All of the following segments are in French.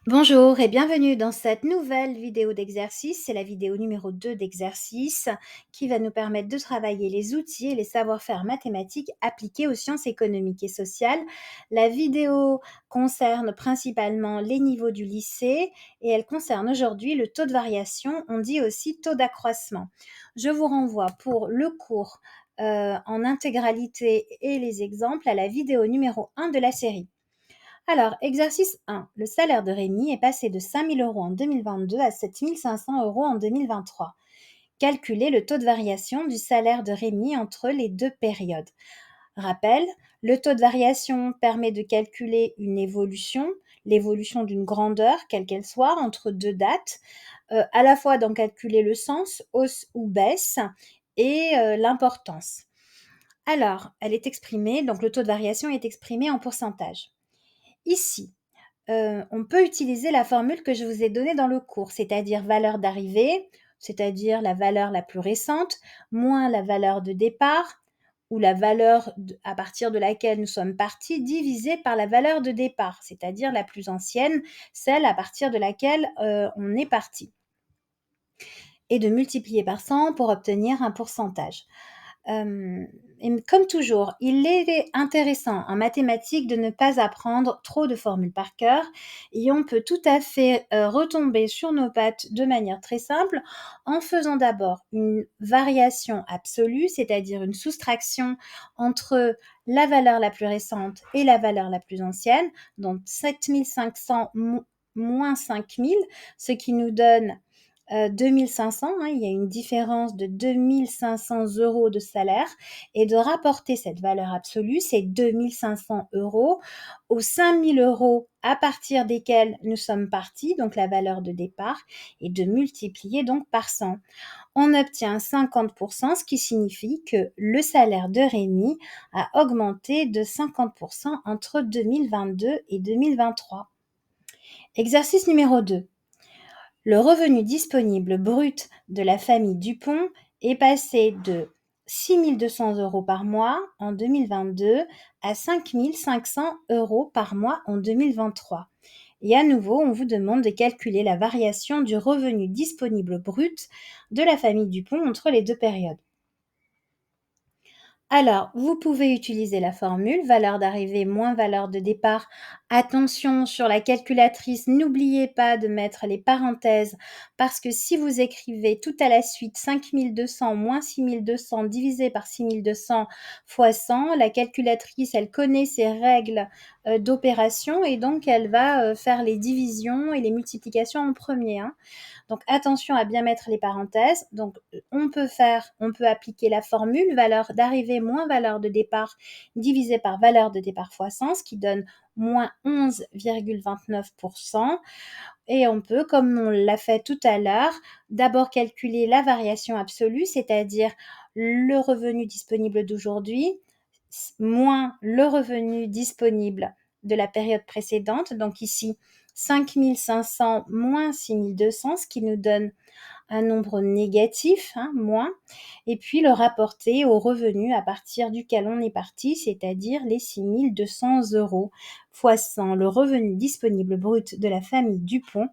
Bonjour et bienvenue dans cette nouvelle vidéo d'exercice. C'est la vidéo numéro 2 d'exercice qui va nous permettre de travailler les outils et les savoir-faire mathématiques appliqués aux sciences économiques et sociales. La vidéo concerne principalement les niveaux du lycée et elle concerne aujourd'hui le taux de variation, on dit aussi taux d'accroissement. Je vous renvoie pour le cours en intégralité et les exemples à la vidéo numéro 1 de la série. Alors, exercice 1. Le salaire de Rémi est passé de 5 000 € en 2022 à 7 500 € en 2023. Calculez le taux de variation du salaire de Rémi entre les deux périodes. Rappel, le taux de variation permet de calculer une évolution, l'évolution d'une grandeur, quelle qu'elle soit, entre deux dates, à la fois d'en calculer le sens, hausse ou baisse, et l'importance. Alors, elle est exprimée, donc le taux de variation est exprimé en pourcentage. Ici, on peut utiliser la formule que je vous ai donnée dans le cours, c'est-à-dire valeur d'arrivée, c'est-à-dire la valeur la plus récente, moins la valeur de départ, ou la valeur à partir de laquelle nous sommes partis, divisé par la valeur de départ, c'est-à-dire la plus ancienne, celle à partir de laquelle on est parti. Et de multiplier par 100 pour obtenir un pourcentage. Et comme toujours, il est intéressant en mathématiques de ne pas apprendre trop de formules par cœur et on peut tout à fait retomber sur nos pattes de manière très simple en faisant d'abord une variation absolue, c'est-à-dire une soustraction entre la valeur la plus récente et la valeur la plus ancienne, donc 7500 moins 5000, ce qui nous donne 2500, il y a une différence de 2500 € de salaire et de rapporter cette valeur absolue, ces 2500 € aux 5000 € à partir desquels nous sommes partis, donc la valeur de départ, et de multiplier donc par 100. On obtient 50%, ce qui signifie que le salaire de Rémi a augmenté de 50% entre 2022 et 2023. Exercice numéro 2. Le revenu disponible brut de la famille Dupont est passé de 6 200 € par mois en 2022 à 5 500 € par mois en 2023. Et à nouveau, on vous demande de calculer la variation du revenu disponible brut de la famille Dupont entre les deux périodes. Alors, vous pouvez utiliser la formule valeur d'arrivée moins valeur de départ. Attention sur la calculatrice, n'oubliez pas de mettre les parenthèses parce que si vous écrivez tout à la suite 5200 moins 6200 divisé par 6200 fois 100, la calculatrice, elle connaît ses règles d'opération et donc elle va faire les divisions et les multiplications en premier. Donc attention à bien mettre les parenthèses. Donc on peut appliquer la formule valeur d'arrivée moins valeur de départ divisé par valeur de départ fois 100, ce qui donne moins 11,29%. Et on peut, comme on l'a fait tout à l'heure, d'abord calculer la variation absolue, c'est-à-dire le revenu disponible d'aujourd'hui moins le revenu disponible de la période précédente. Donc ici, 5 500 moins 6 200, ce qui nous donne un nombre négatif, moins, et puis le rapporter au revenu à partir duquel on est parti, c'est-à-dire les 6 200 € fois 100. Le revenu disponible brut de la famille Dupont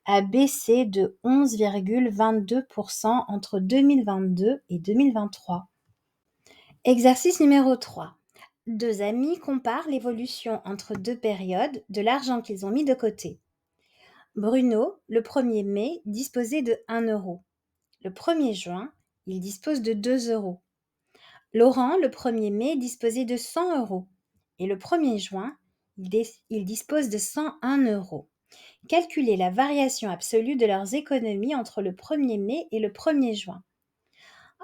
a baissé de 11,22% entre 2022 et 2023. Exercice numéro 3. Deux amis comparent l'évolution entre deux périodes de l'argent qu'ils ont mis de côté. Bruno, le 1er mai, disposait de 1 €. Le 1er juin, il dispose de 2 €. Laurent, le 1er mai, disposait de 100 €. Et le 1er juin, il dispose de 101 €. Calculez la variation absolue de leurs économies entre le 1er mai et le 1er juin.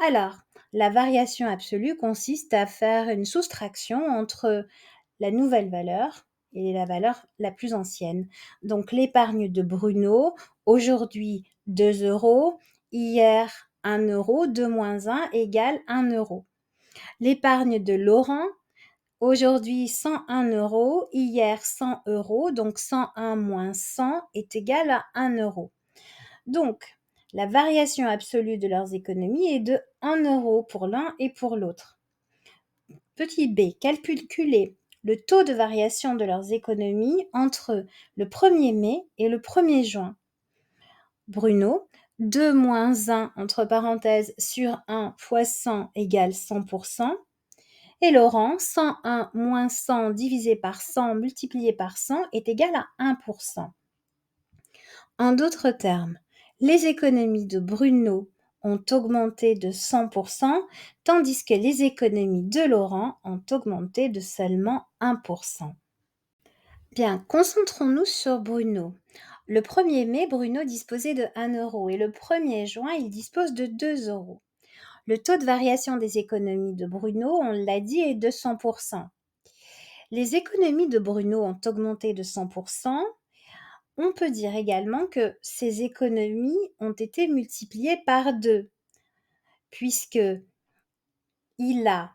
Alors, la variation absolue consiste à faire une soustraction entre la nouvelle valeur et la valeur la plus ancienne. Donc l'épargne de Bruno, aujourd'hui 2 €, hier 1 €, 2 moins 1 égale 1 €. L'épargne de Laurent, aujourd'hui 101 €, hier 100 €, donc 101 moins 100 est égal à 1 €. Donc, la variation absolue de leurs économies est de 1 € pour l'un et pour l'autre. Petit b, calculer le taux de variation de leurs économies entre le 1er mai et le 1er juin. Bruno, 2 moins 1 entre parenthèses sur 1 fois 100 égale 100%. Et Laurent, 101 moins 100 divisé par 100 multiplié par 100 est égal à 1%. En d'autres termes, les économies de Bruno ont augmenté de 100%, tandis que les économies de Laurent ont augmenté de seulement 1%. Bien, concentrons-nous sur Bruno. Le 1er mai, Bruno disposait de 1 euro et le 1er juin, il dispose de 2 euros. Le taux de variation des économies de Bruno, on l'a dit, est de 100%. Les économies de Bruno ont augmenté de 100%. On peut dire également que ces économies ont été multipliées par 2, puisque il a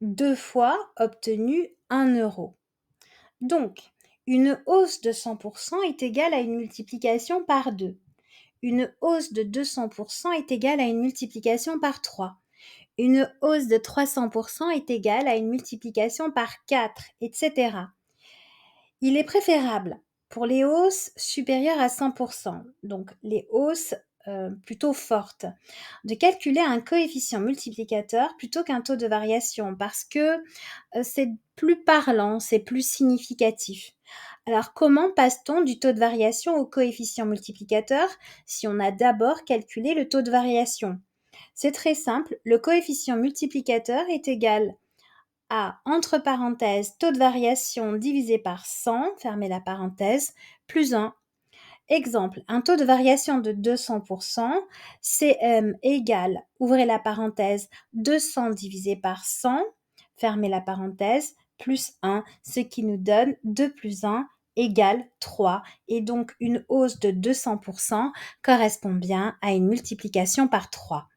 2 fois obtenu 1 euro. Donc, une hausse de 100% est égale à une multiplication par 2. Une hausse de 200% est égale à une multiplication par 3. Une hausse de 300% est égale à une multiplication par 4, etc. Il est préférable pour les hausses supérieures à 100%, donc les hausses plutôt fortes, de calculer un coefficient multiplicateur plutôt qu'un taux de variation parce que c'est plus parlant, c'est plus significatif. Alors comment passe-t-on du taux de variation au coefficient multiplicateur si on a d'abord calculé le taux de variation? C'est très simple, le coefficient multiplicateur est égal à, entre parenthèses, taux de variation divisé par 100, fermez la parenthèse, plus 1. Exemple, un taux de variation de 200%, CM égale, ouvrez la parenthèse, 200 divisé par 100, fermez la parenthèse, plus 1, ce qui nous donne 2 plus 1 égale 3. Et donc, une hausse de 200% correspond bien à une multiplication par 3.